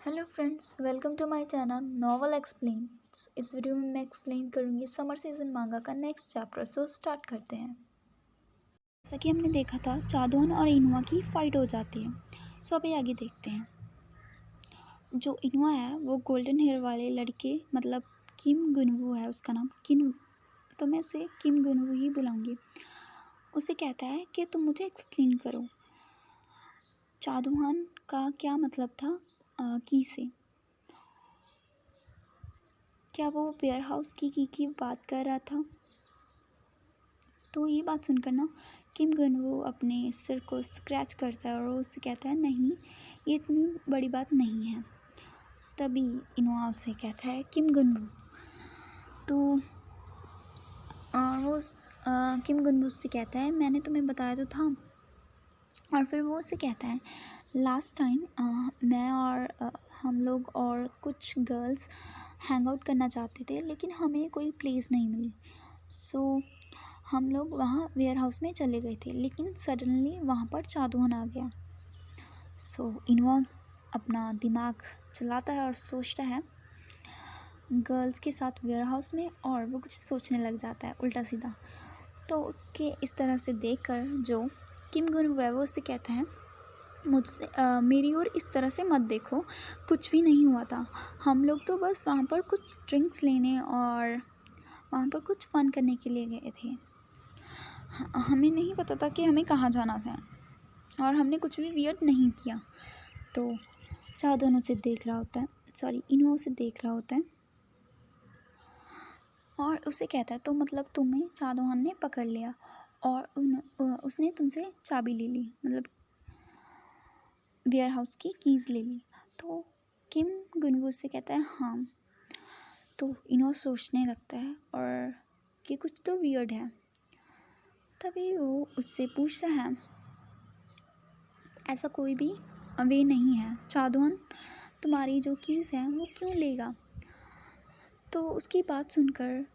Hello friends, welcome to my channel novel explains. इस video में मैं एक्सप्लेन करूँगी समर सीजन मांगा का नेक्स्ट चैप्टर। सो स्टार्ट करते हैं। जैसा कि हमने देखा था, चादोन और इनुआ की फाइट हो जाती है। सो अभी आगे देखते हैं। जो इनुआ है वो गोल्डन हेयर वाले लड़के मतलब किम गुनवू है उसका नाम। किम, तो मैं उसे किम गुनवू ही बुलाऊंगी। उसे कहता है कि तुम मुझे एक्सप्लेन करो चादोहान का क्या मतलब था की से। क्या वो वेयर हाउस की बात कर रहा था? तो ये बात सुनकर ना किम गुनवू अपने सिर को स्क्रैच करता है और उससे कहता है नहीं, ये इतनी बड़ी बात नहीं है। तभी इनुआ उसे कहता है किम गुनवू। तो किम गुनवू से कहता है मैंने तुम्हें बताया तो था। और फिर वो उसे कहता है लास्ट टाइम मैं और हम लोग और कुछ गर्ल्स हैंग आउट करना चाहते थे, लेकिन हमें कोई प्लेस नहीं मिली। सो हम लोग वहाँ वेयर हाउस में चले गए थे, लेकिन सडनली वहाँ पर चादुहन आ गया। सो इनुआ अपना दिमाग चलाता है और सोचता है गर्ल्स के साथ वेयर हाउस में, और वो कुछ सोचने लग जाता है उल्टा सीधा। तो उसके इस तरह से देखकर जो किम गुन है वो उससे कहता है मुझसे मेरी ओर इस तरह से मत देखो, कुछ भी नहीं हुआ था। हम लोग तो बस वहाँ पर कुछ ड्रिंक्स लेने और वहाँ पर कुछ फ़न करने के लिए गए थे। हमें नहीं पता था कि हमें कहाँ जाना था, और हमने कुछ भी वियर्ड नहीं किया। तो चादोन उसे देख रहा होता है, इनुआ उसे देख रहा होता है और उसे कहता है तो मतलब तुम्हें चादोहन ने पकड़ लिया और उसने तुमसे चाबी ले ली, मतलब वेयर हाउस की कीज़ ले ली। तो किम गुनवू से कहता है हाँ। तो इनुआ सोचने लगता है और कि कुछ तो वियर्ड है। तभी वो उससे पूछता है ऐसा कोई भी वे नहीं है, चादोहन तुम्हारी जो कीज़ है वो क्यों लेगा? तो उसकी बात सुनकर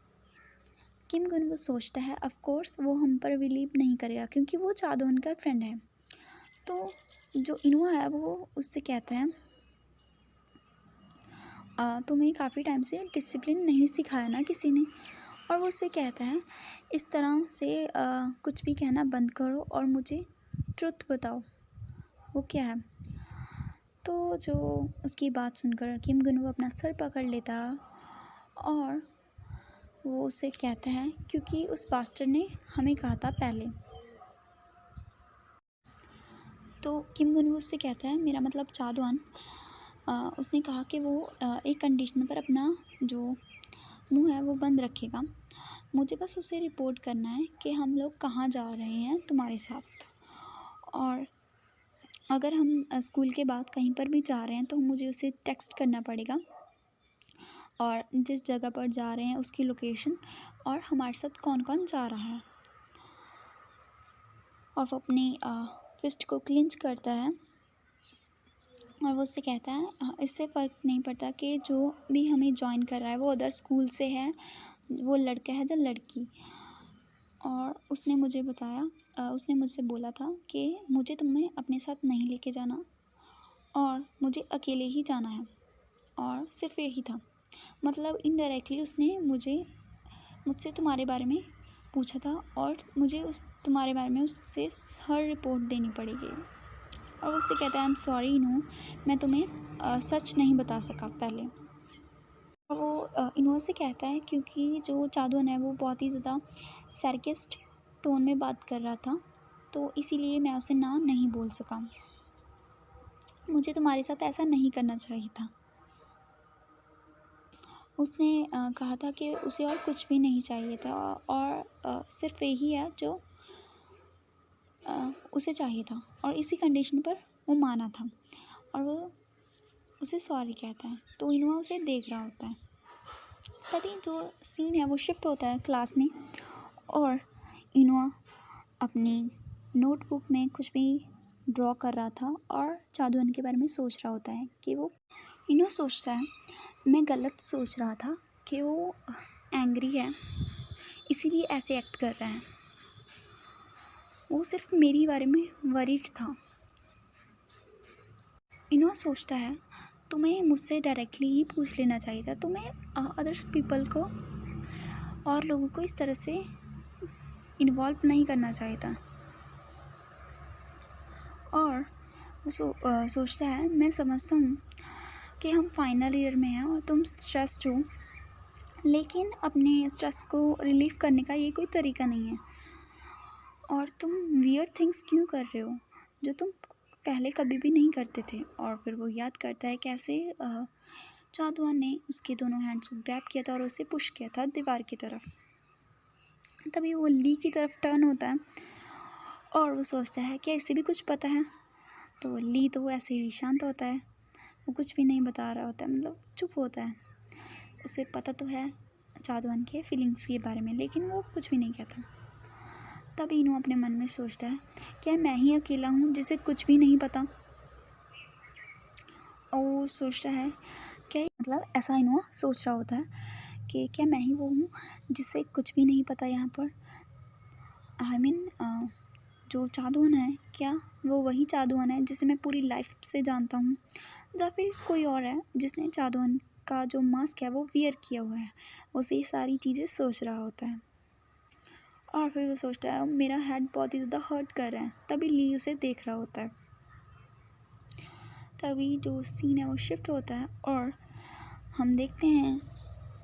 किम गुनवू सोचता है ऑफ कोर्स वो हम पर बिलीव नहीं करेगा क्योंकि वो चादोहन का फ्रेंड है। तो जो इनुआ है वो उससे कहता है तुम्हें काफ़ी टाइम से डिसिप्लिन नहीं सिखाया ना किसी ने। और वो उससे कहता है इस तरह से कुछ भी कहना बंद करो और मुझे ट्रुथ बताओ वो क्या है। तो जो उसकी बात सुनकर किम गुनवू अपना सर पकड़ लेता है और वो उसे कहता है क्योंकि उस बास्टर ने हमें कहा था पहले। तो किम गुनवू उससे कहता है मेरा मतलब चादवान उसने कहा कि वो एक कंडीशन पर अपना जो मुंह है वो बंद रखेगा। मुझे बस उसे रिपोर्ट करना है कि हम लोग कहाँ जा रहे हैं तुम्हारे साथ, और अगर हम स्कूल के बाद कहीं पर भी जा रहे हैं तो मुझे उसे टेक्स्ट करना पड़ेगा, और जिस जगह पर जा रहे हैं उसकी लोकेशन और हमारे साथ कौन कौन जा रहा है। और वो अपनी फिस्ट को क्लिंच करता है और वो उससे कहता है इससे फ़र्क नहीं पड़ता कि जो भी हमें ज्वाइन कर रहा है वो अदर स्कूल से है, वो लड़का है या लड़की। और उसने मुझे बताया उसने मुझसे बोला था कि मुझे तुम्हें अपने साथ नहीं लेके जाना और मुझे अकेले ही जाना है, और सिर्फ यही था। मतलब इनडायरेक्टली उसने मुझसे तुम्हारे बारे में पूछा था और मुझे तुम्हारे बारे में उससे हर रिपोर्ट देनी पड़ेगी। और उससे कहता है आई एम सॉरी इनू, मैं तुम्हें सच नहीं बता सका पहले। और वो इनू से कहता है क्योंकि जो चादुन है वो बहुत ही ज़्यादा सैरकिस्ट टोन में बात कर रहा था, तो इसीलिए मैं उसे ना नहीं बोल सका। मुझे तुम्हारे साथ ऐसा नहीं करना चाहिए था। उसने कहा था कि उसे और कुछ भी नहीं चाहिए था, और सिर्फ यही है जो उसे चाहिए था, और इसी कंडीशन पर वो माना था। और वो उसे सॉरी कहता है। तो इनुआ उसे देख रहा होता है। तभी जो सीन है वो शिफ्ट होता है क्लास में, और इनुआ अपनी नोटबुक में कुछ भी ड्रॉ कर रहा था और चादुअन के बारे में सोच रहा होता है कि वो इनुआ सोचता है मैं गलत सोच रहा था कि वो एंग्री है इसीलिए ऐसे एक्ट कर रहा है, वो सिर्फ मेरी बारे में वरीड था। इनुआ सोचता है तुम्हें मुझसे डायरेक्टली ही पूछ लेना चाहिए था। तुम्हें अदर्स पीपल को और लोगों को इस तरह से इन्वॉल्व नहीं करना चाहिए था। और वो सोचता है, मैं समझता हूँ कि हम फाइनल ईयर में हैं और तुम स्ट्रेस्ड हो, लेकिन अपने स्ट्रेस को रिलीफ करने का ये कोई तरीका नहीं है। और तुम वियर्ड थिंग्स क्यों कर रहे हो जो तुम पहले कभी भी नहीं करते थे। और फिर वो याद करता है कैसे जादुआन ने उसके दोनों हैंड्स को ग्रैब किया था और उसे पुश किया था दीवार की तरफ। तभी वो ली की तरफ टर्न होता है और वो सोचता है क्या इसे भी कुछ पता है। तो ली तो ऐसे ही शांत होता है, वो कुछ भी नहीं बता रहा होता है, मतलब चुप होता है। उसे पता तो है जादुआन के फीलिंग्स के बारे में, लेकिन वो कुछ भी नहीं कहता। तब इनू अपने मन में सोचता है, क्या मैं ही अकेला हूँ जिसे कुछ भी नहीं पता। और वो सोचता है क्या, मतलब ऐसा इनू सोच रहा होता है कि क्या मैं ही वो हूँ जिसे कुछ भी नहीं पता यहाँ पर। आई मीन जो जादुआन है, क्या वो वही जादुआन है जिसे मैं पूरी लाइफ से जानता हूँ, या फिर कोई और है जिसने जादुआन का जो मास्क है वो वियर किया हुआ है। उसे ये सारी चीज़ें सोच रहा होता है। और फिर वो सोचता है मेरा हेड बहुत ही ज़्यादा हर्ट कर रहा है। तभी ली उसे देख रहा होता है। तभी जो सीन है वो शिफ्ट होता है और हम देखते हैं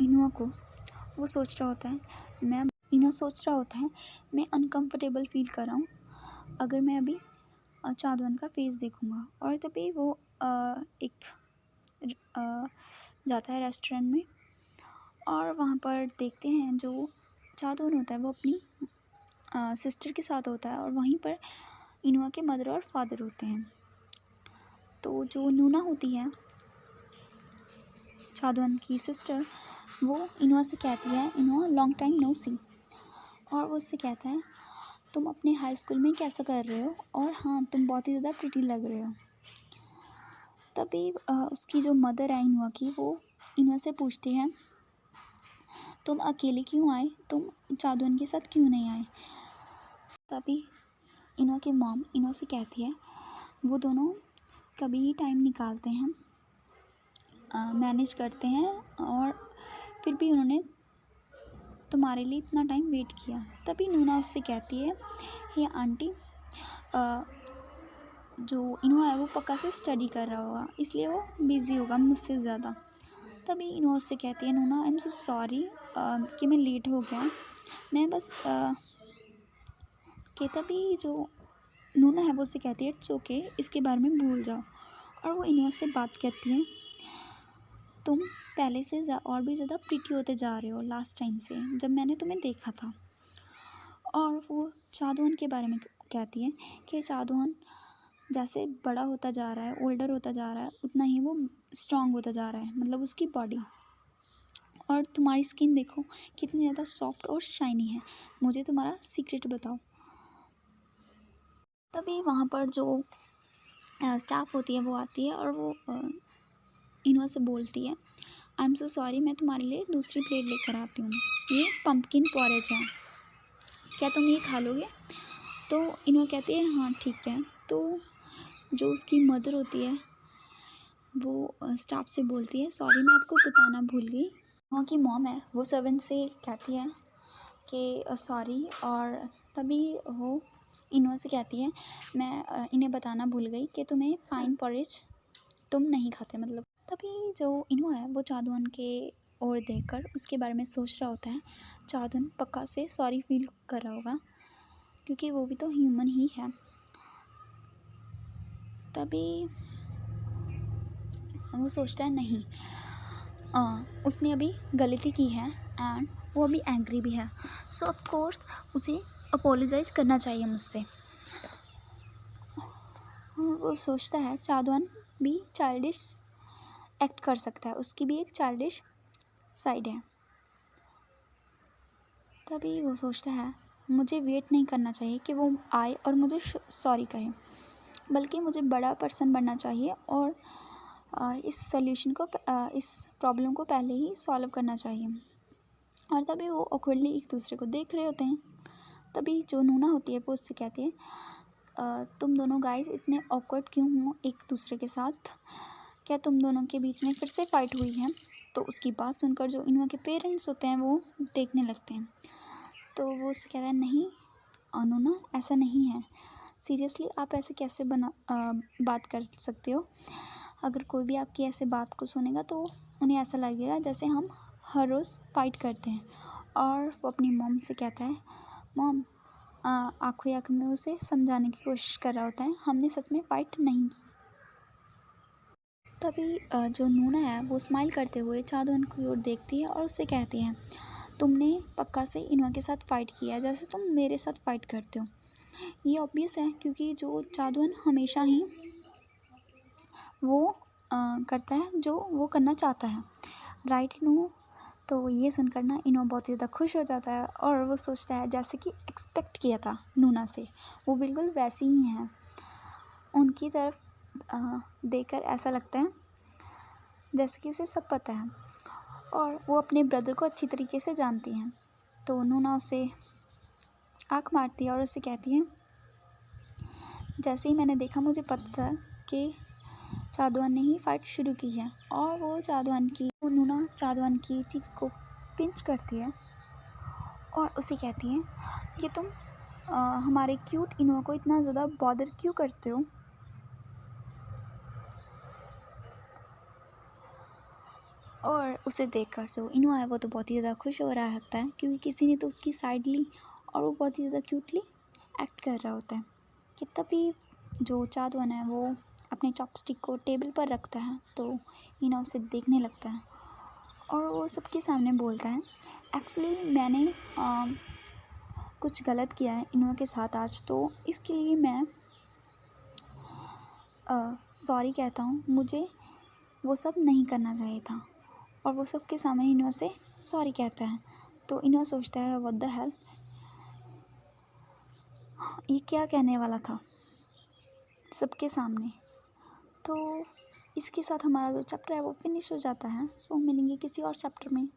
इनुआ को। वो सोच रहा होता है इनुआ सोच रहा होता है मैं अनकंफर्टेबल फील कर रहा हूँ अगर मैं अभी जादुआन का फेस देखूँगा। और तभी वो एक जाता है रेस्टोरेंट में और वहाँ पर देखते हैं जो जादुआन होता है वो अपनी सिस्टर के साथ होता है और वहीं पर इनुआ के मदर और फादर होते हैं। तो जो नूना होती है जादुआन की सिस्टर, वो इनुआ से कहती है इनुआ लॉन्ग टाइम नो सी। और वो उससे कहता है तुम अपने हाई स्कूल में कैसा कर रहे हो, और हाँ तुम बहुत ही ज़्यादा प्रिटी लग रहे हो। तभी उसकी जो मदर है इनुआ की, वो इनुआ से पूछती है तुम अकेले क्यों आए, तुम जादुआन के साथ क्यों नहीं आए। तभी इनुआ की मॉम इनुआ से कहती है वो दोनों कभी ही टाइम निकालते हैं, मैनेज करते हैं, और फिर भी उन्होंने तुम्हारे लिए इतना टाइम वेट किया। तभी नूना उससे कहती है हे आंटी, जो इनुआ है वो पक्का से स्टडी कर रहा होगा, इसलिए वो बिज़ी होगा मुझसे ज़्यादा। तभी इनुआ उससे कहती है नूना आई एम सो सॉरी कि मैं लेट हो गया, मैं बस कि तभी जो नूना है वो उससे कहती है इट्स ओके, इसके बारे में भूल जाओ। और वो इनुआ से बात कहती है तुम पहले से और भी ज़्यादा प्रिटी होते जा रहे हो लास्ट टाइम से जब मैंने तुम्हें देखा था। और वो जादुआन के बारे में कहती है कि जादुआन जैसे बड़ा होता जा रहा है, ओल्डर होता जा रहा है, उतना ही वो स्ट्रांग होता जा रहा है, मतलब उसकी बॉडी। और तुम्हारी स्किन देखो कितनी ज़्यादा सॉफ्ट और शाइनी है, मुझे तुम्हारा सीक्रेट बताओ। तभी वहाँ पर जो स्टाफ होती है वो आती है और वो इनुआ से बोलती है आई एम सो सॉरी, मैं तुम्हारे लिए दूसरी प्लेट लेकर आती हूँ, ये पम्पकिन पॉरेज है, क्या तुम ये खा लोगे। तो इनुआ कहती है हाँ ठीक है। तो जो उसकी मदर होती है वो स्टाफ से बोलती है सॉरी मैं आपको बताना भूल गई। वहाँ की मॉम है वो सर्वेंट से कहती है कि सॉरी। और तभी वो इनुआ से कहती है मैं इन्हें बताना भूल गई कि तुम्हें फाइन पॉरेज तुम नहीं खाते, मतलब। तभी जो इनुआ है वो जादुआन के ओर देखकर उसके बारे में सोच रहा होता है। जादुआन पक्का से सॉरी फील कर रहा होगा क्योंकि वो भी तो ह्यूमन ही है। तभी वो सोचता है नहीं, उसने अभी गलती की है एंड वो अभी एंग्री भी है, सो ऑफ कोर्स उसे अपोलोजाइज करना चाहिए मुझसे। वो सोचता है जादुआन भी चाइल्डिश एक्ट कर सकता है, उसकी भी एक चाइल्डिश साइड है। तभी वो सोचता है मुझे वेट नहीं करना चाहिए कि वो आए और मुझे सॉरी कहे, बल्कि मुझे बड़ा पर्सन बनना चाहिए और इस प्रॉब्लम को पहले ही सॉल्व करना चाहिए। और तभी वो ऑकवर्डली एक दूसरे को देख रहे होते हैं। तभी जो नूना होती है वो उससे कहती है तुम दोनों गाइस इतने ऑकवर्ड क्यों हो एक दूसरे के साथ, क्या तुम दोनों के बीच में फिर से फाइट हुई है? तो उसकी बात सुनकर जो इनुआ के पेरेंट्स होते हैं वो देखने लगते हैं। तो वो उससे कहता है, नहीं नूना, ऐसा नहीं है। सीरियसली आप ऐसे कैसे बात कर सकते हो? अगर कोई भी आपकी ऐसे बात को सुनेगा तो उन्हें ऐसा लगेगा जैसे हम हर रोज़ फाइट करते हैं। और वो अपनी मॉम से कहता है, मॉम, आंखों ही आंखों में उसे समझाने की कोशिश कर रहा होता है, हमने सच में फ़ाइट नहीं की। तभी जो नूना है वो स्माइल करते हुए चादुअन की ओर देखती है और उससे कहती है, तुमने पक्का से इनुआ के साथ फ़ाइट किया है जैसे तुम मेरे साथ फ़ाइट करते हो। ये ऑब्वियस है क्योंकि जो चादुअन हमेशा ही वो करता है जो वो करना चाहता है, राइट इनु? तो ये सुनकर ना इनुआ बहुत ही ज़्यादा खुश हो जाता है और वो सोचता है जैसे कि एक्सपेक्ट किया था नूना से, वो बिल्कुल वैसी ही हैं। उनकी तरफ देखकर ऐसा लगता है जैसे कि उसे सब पता है और वो अपने ब्रदर को अच्छी तरीके से जानती हैं। तो नूना उसे आँख मारती है और उससे कहती है, जैसे ही मैंने देखा मुझे पता था कि चादुअन ने ही फाइट शुरू की है। और वो नूना चादुअन की चीक्स को पिंच करती है और उसे कहती है कि तुम हमारे क्यूट इनुआ को इतना ज़्यादा बॉदर क्यों करते हो? और उसे देखकर जो इनुआ है वो तो बहुत ही ज़्यादा खुश हो रहा होता है क्योंकि किसी ने तो उसकी साइड ली और वो बहुत ही ज़्यादा क्यूटली एक्ट कर रहा होता है। कि तभी जो चादुअन है वो अपने चॉपस्टिक को टेबल पर रखता है तो इनुआ उसे देखने लगता है और वो सबके सामने बोलता है, एक्चुअली मैंने कुछ गलत किया है इनुआ के साथ आज, तो इसके लिए मैं सॉरी कहता हूँ, मुझे वो सब नहीं करना चाहिए था। और वो सबके सामने इनुआ से सॉरी कहता है। तो इनुआ सोचता है, व्हाट द हेल, ये क्या कहने वाला था सबके सामने। तो इसके साथ हमारा जो चैप्टर है वो फिनिश हो जाता है। सो मिलेंगे किसी और चैप्टर में।